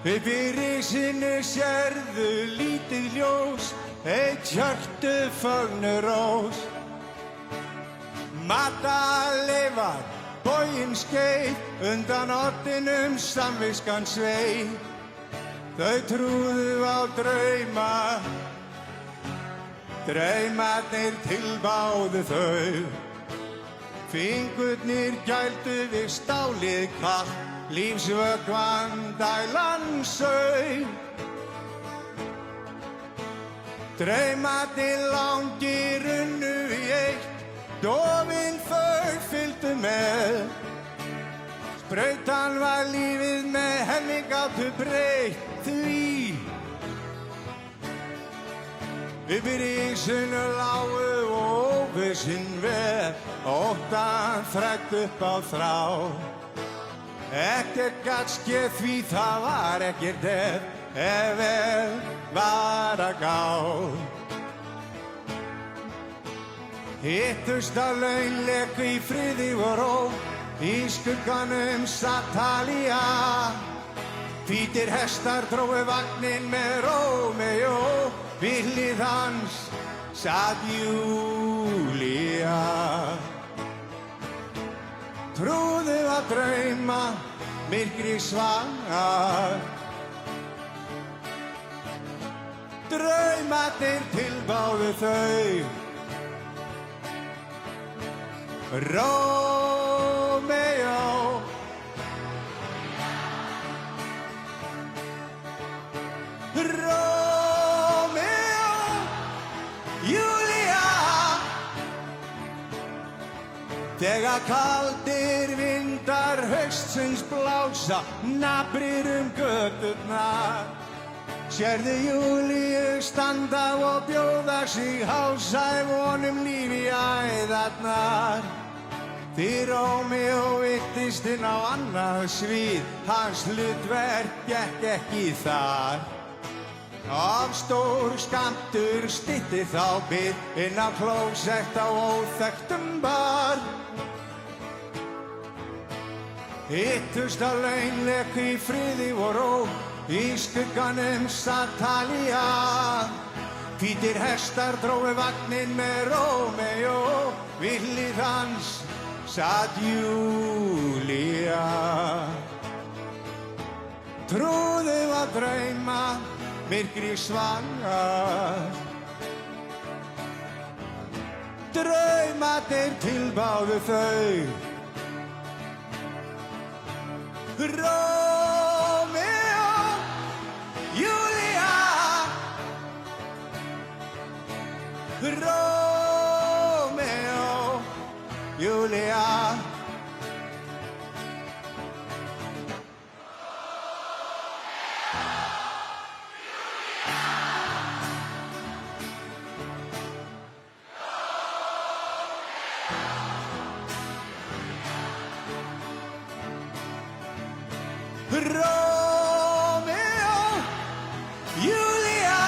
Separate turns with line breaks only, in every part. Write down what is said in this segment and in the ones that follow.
Uppi risinu sérðu lítið ljós, eitt hjörtu fögnu rós. Mataleifar, boginn skeið, undan oddinum samviskan sveið. Þau trúðu á drauma, draumarnir tilbáðu þau. Fingurnir gældu við stálið kalt, lífsvökvann dælan sauð. Draumarnir langir runnu í eitt, dofin þau fylgdu með. Sprautan var lífið, með henni gátu breytt því. Uppi risinu lágu og óvissin ver, óttan þrætt upp á þrá. Ekkert gat skeð því það var ekkert ef vel var að gá. Hittust á launleku í friði og ró, í skugganum satt Talía. Hvítir hestar drógu vagninn með Rómeó, við hlið hans satt Júlía. Trúðu á drauma, myrkri svangar. Draumarnir tilbáðu þau. Rómeó, Rómeó, Júlía. Þegar kaldir vindar haustsins blása, naprir göturnar, sérðu Júlíu standa og bjóða sig hása í vonum lífi æðarnar. Því Rómeó veittist inn á annað svið, hans hlutverk gekk ekki þar. Of stór skammtur stytti þá bið, inn á klósett á óþekktum bar. Hittust á launleku í friði og ró, í skugganum satt Talía. Hvítir hestar drógu vagninn með Rómeó, við hlið hans satt Júlía. Trúðu á drauma, myrkri svangar. Draumarnir tilbáðu þau. Rómeó, Júlía. Rómeó, Júlía. Rómeó, Júlía.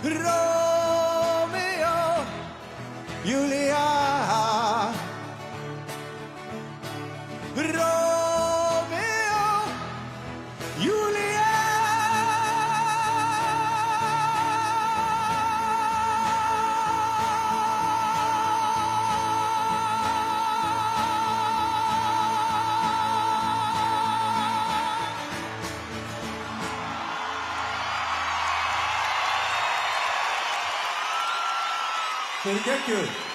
Rómeó, Júlía. Rómeó, Júlía.
Þau eru geggjuð.